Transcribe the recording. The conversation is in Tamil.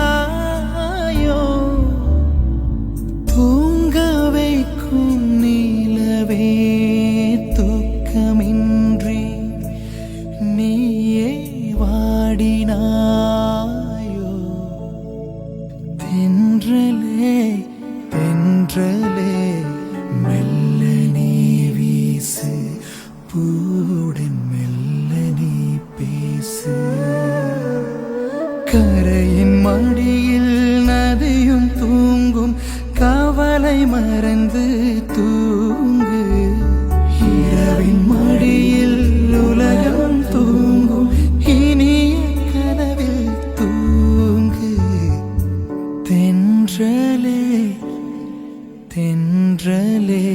சேராயோ தூங்க வைக்கும் நிலவே தூக்கமின்றி நீயே வாடினாயோ தென்றலே தென்றலே மெல்ல நீ வீசு பூடன் மெல்ல நீ பேசு கரையின் மடியில் நதியும் தூங்கும் கவலை மறந்து தூங்கு இரவின் மடியில் உலகம் தூங்கும் இனிய கனவில் தூங்கு தென்றலே தென்றலே